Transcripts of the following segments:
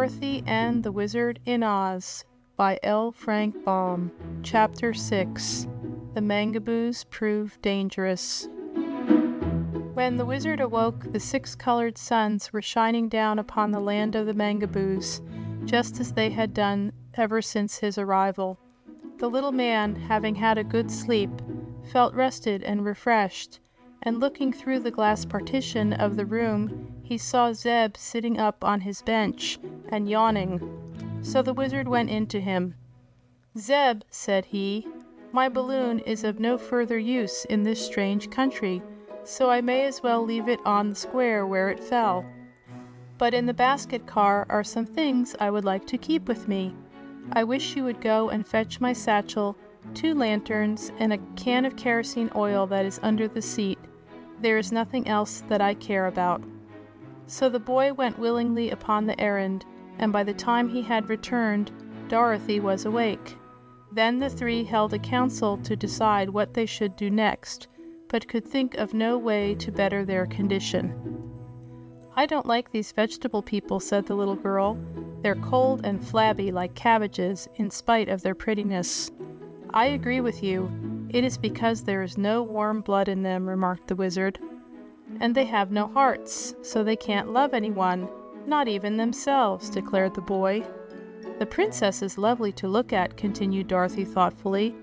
Dorothy and the Wizard in Oz by L. Frank Baum. Chapter 6. The Mangaboos Prove Dangerous. When the wizard awoke, the 6 colored suns were shining down upon the land of the Mangaboos, just as they had done ever since his arrival. The little man, having had a good sleep, felt rested and refreshed, and looking through the glass partition of the room, he saw Zeb sitting up on his bench and yawning. So the wizard went in to him. "Zeb," said he, "my balloon is of no further use in this strange country, so I may as well leave it on the square where it fell. But in the basket car are some things I would like to keep with me. I wish you would go and fetch my satchel, 2 lanterns, and a can of kerosene oil that is under the seat. There is nothing else that I care about." So the boy went willingly upon the errand, and by the time he had returned, Dorothy was awake. Then the 3 held a council to decide what they should do next, but could think of no way to better their condition. "I don't like these vegetable people," said the little girl. "They're cold and flabby like cabbages, in spite of their prettiness." "I agree with you. It is because there is no warm blood in them," remarked the wizard. "And they have no hearts, so they can't love anyone, not even themselves," declared the boy. "The princess is lovely to look at," continued Dorothy thoughtfully,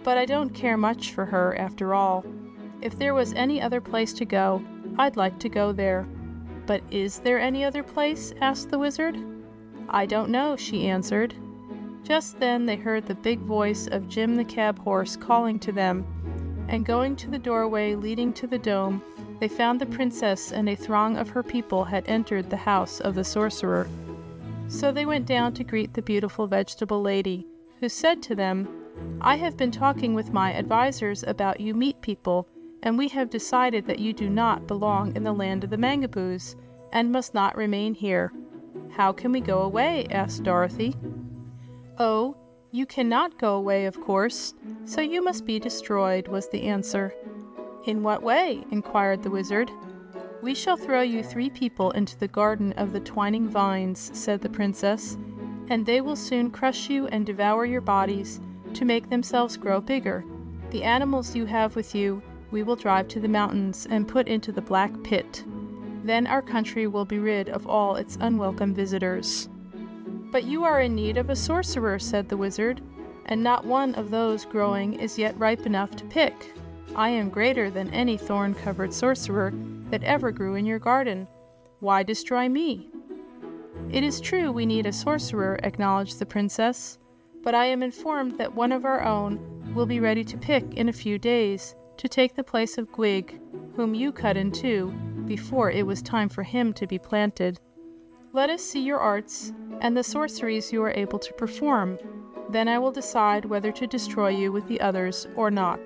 "but I don't care much for her after all. If there was any other place to go, I'd like to go there." "But is there any other place?" asked the wizard. "I don't know," she answered. Just then they heard the big voice of Jim the cab horse calling to them, and going to the doorway leading to the dome, they found the princess and a throng of her people had entered the house of the sorcerer. So they went down to greet the beautiful vegetable lady, who said to them, "I have been talking with my advisors about you meat people, and we have decided that you do not belong in the land of the Mangaboos, and must not remain here." "How can we go away?" asked Dorothy. "Oh, you cannot go away, of course, so you must be destroyed," was the answer. "In what way?" inquired the wizard. "We shall throw you 3 people into the garden of the twining vines," said the princess, "and they will soon crush you and devour your bodies to make themselves grow bigger. The animals you have with you we will drive to the mountains and put into the black pit. Then our country will be rid of all its unwelcome visitors." "But you are in need of a sorcerer," said the wizard, "and not one of those growing is yet ripe enough to pick. I am greater than any thorn-covered sorcerer that ever grew in your garden. Why destroy me?" "It is true we need a sorcerer," acknowledged the princess, "but I am informed that one of our own will be ready to pick in a few days, to take the place of Gwig, whom you cut in 2 before it was time for him to be planted. Let us see your arts and the sorceries you are able to perform. Then I will decide whether to destroy you with the others or not."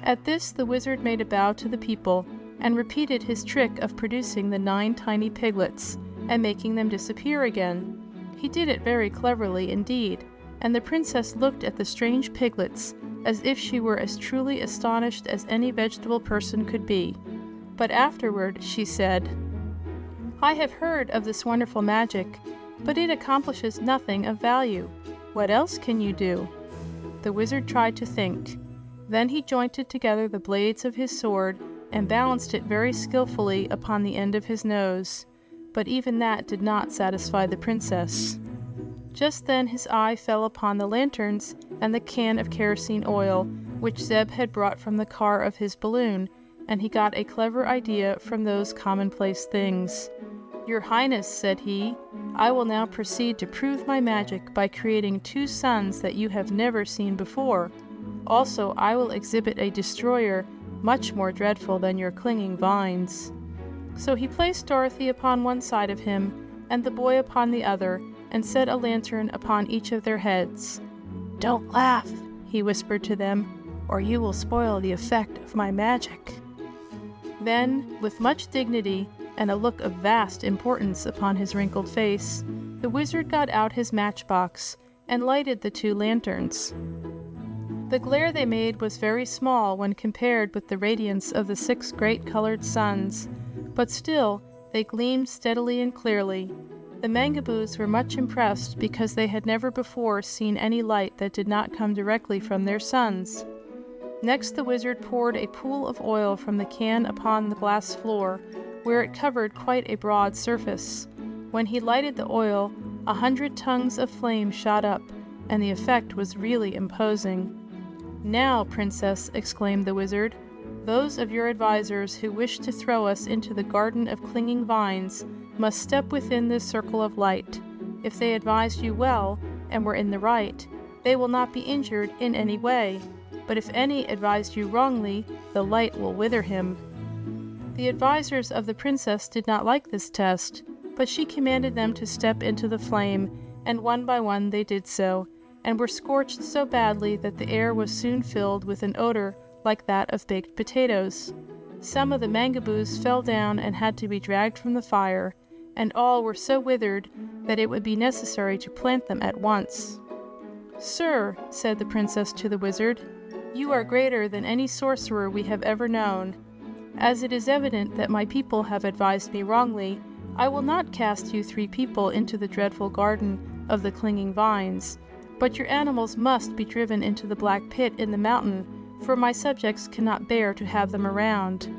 At this the wizard made a bow to the people and repeated his trick of producing the 9 tiny piglets and making them disappear again. He did it very cleverly indeed, and the princess looked at the strange piglets as if she were as truly astonished as any vegetable person could be. But afterward she said, "I have heard of this wonderful magic, but it accomplishes nothing of value. What else can you do?" The wizard tried to think. Then he jointed together the blades of his sword and balanced it very skillfully upon the end of his nose. But even that did not satisfy the princess. Just then his eye fell upon the lanterns and the can of kerosene oil, which Zeb had brought from the car of his balloon, and he got a clever idea from those commonplace things. "Your Highness," said he, "I will now proceed to prove my magic by creating 2 suns that you have never seen before. Also, I will exhibit a destroyer much more dreadful than your clinging vines." So he placed Dorothy upon one side of him and the boy upon the other, and set a lantern upon each of their heads. "Don't laugh," he whispered to them, "or you will spoil the effect of my magic." Then, with much dignity and a look of vast importance upon his wrinkled face, the wizard got out his matchbox and lighted the 2 lanterns. The glare they made was very small when compared with the radiance of the 6 great colored suns, but still they gleamed steadily and clearly. The Mangaboos were much impressed because they had never before seen any light that did not come directly from their suns. Next the wizard poured a pool of oil from the can upon the glass floor, where it covered quite a broad surface. When he lighted the oil, 100 tongues of flame shot up, and the effect was really imposing. "Now, Princess," exclaimed the wizard, "those of your advisors who wish to throw us into the garden of clinging vines must step within this circle of light. If they advised you well, and were in the right, they will not be injured in any way. But if any advised you wrongly, the light will wither him." The advisors of the princess did not like this test, but she commanded them to step into the flame, and one by one they did so, and were scorched so badly that the air was soon filled with an odor like that of baked potatoes. Some of the Mangaboos fell down and had to be dragged from the fire, and all were so withered that it would be necessary to plant them at once. "Sir," said the princess to the wizard, "you are greater than any sorcerer we have ever known. As it is evident that my people have advised me wrongly, I will not cast you 3 people into the dreadful garden of the clinging vines, but your animals must be driven into the black pit in the mountain, for my subjects cannot bear to have them around."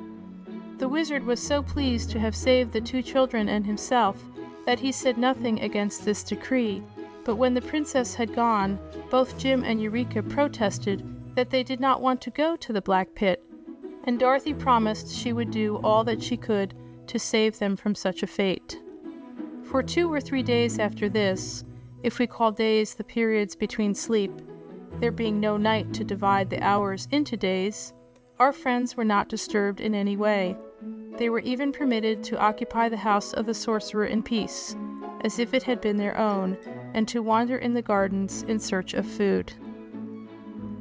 The wizard was so pleased to have saved the 2 children and himself that he said nothing against this decree, but when the princess had gone, both Jim and Eureka protested that they did not want to go to the black pit, and Dorothy promised she would do all that she could to save them from such a fate. For 2 or 3 days after this, if we call days the periods between sleep, there being no night to divide the hours into days, our friends were not disturbed in any way. They were even permitted to occupy the house of the sorcerer in peace, as if it had been their own, and to wander in the gardens in search of food.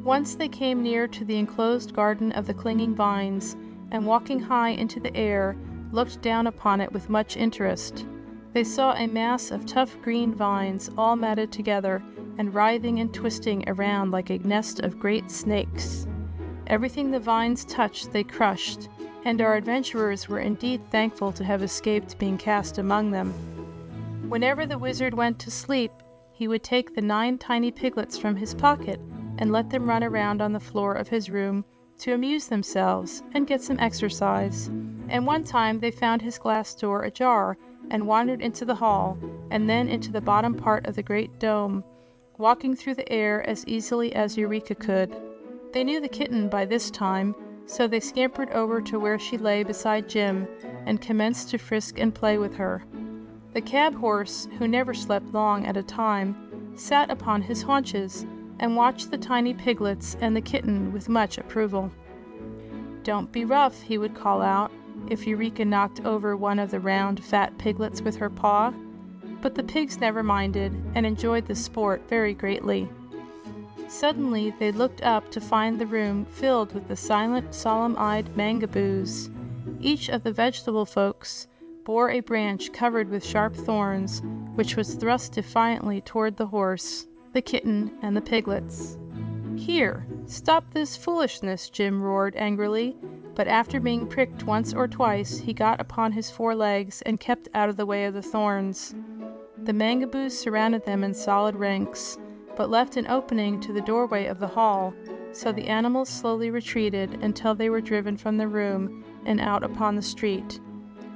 Once they came near to the enclosed garden of the clinging vines, and walking high into the air, looked down upon it with much interest. They saw a mass of tough green vines all matted together and writhing and twisting around like a nest of great snakes. Everything the vines touched they crushed, and our adventurers were indeed thankful to have escaped being cast among them. Whenever the wizard went to sleep, he would take the 9 tiny piglets from his pocket and let them run around on the floor of his room to amuse themselves and get some exercise. And one time they found his glass door ajar and wandered into the hall and then into the bottom part of the great dome, walking through the air as easily as Eureka could. They knew the kitten by this time, so they scampered over to where she lay beside Jim and commenced to frisk and play with her. The cab horse, who never slept long at a time, sat upon his haunches and watched the tiny piglets and the kitten with much approval. "Don't be rough," he would call out, if Eureka knocked over one of the round, fat piglets with her paw. But the pigs never minded, and enjoyed the sport very greatly. Suddenly they looked up to find the room filled with the silent, solemn-eyed Mangaboos. Each of the vegetable folks bore a branch covered with sharp thorns, which was thrust defiantly toward the horse, the kitten, and the piglets. "Here, stop this foolishness!" Jim roared angrily, but after being pricked once or twice, he got upon his 4 legs and kept out of the way of the thorns. The Mangaboos surrounded them in solid ranks, but left an opening to the doorway of the hall, so the animals slowly retreated until they were driven from the room and out upon the street.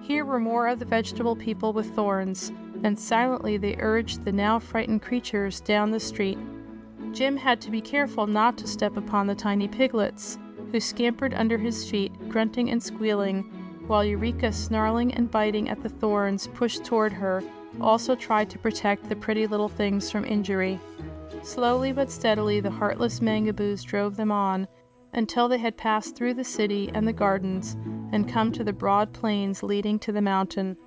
Here were more of the vegetable people with thorns, and silently they urged the now frightened creatures down the street. Jim had to be careful not to step upon the tiny piglets, who scampered under his feet, grunting and squealing, while Eureka, snarling and biting at the thorns pushed toward her, also tried to protect the pretty little things from injury. Slowly but steadily the heartless Mangaboos drove them on, until they had passed through the city and the gardens, and come to the broad plains leading to the mountain.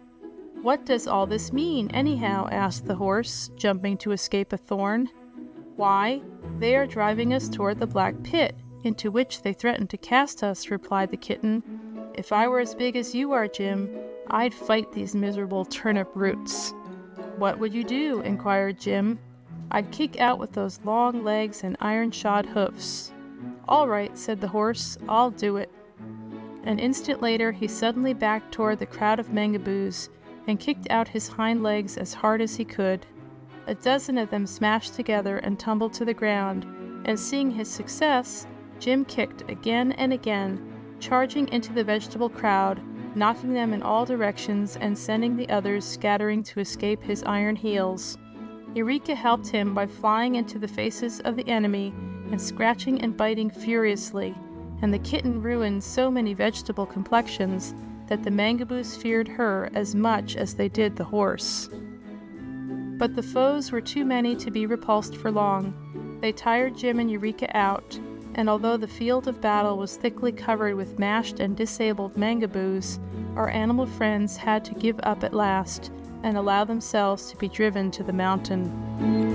"What does all this mean, anyhow?" asked the horse, jumping to escape a thorn. "Why, they are driving us toward the black pit, into which they threaten to cast us," replied the kitten. "If I were as big as you are, Jim, I'd fight these miserable turnip roots." "What would you do?" inquired Jim. "I'd kick out with those long legs and iron-shod hoofs." "All right," said the horse, "I'll do it." An instant later he suddenly backed toward the crowd of Mangaboos, and kicked out his hind legs as hard as he could. A dozen of them smashed together and tumbled to the ground, and seeing his success, Jim kicked again and again, charging into the vegetable crowd, knocking them in all directions and sending the others scattering to escape his iron heels. Eureka helped him by flying into the faces of the enemy and scratching and biting furiously, and the kitten ruined so many vegetable complexions that the Mangaboos feared her as much as they did the horse. But the foes were too many to be repulsed for long. They tired Jim and Eureka out, and although the field of battle was thickly covered with mashed and disabled Mangaboos, our animal friends had to give up at last and allow themselves to be driven to the mountain.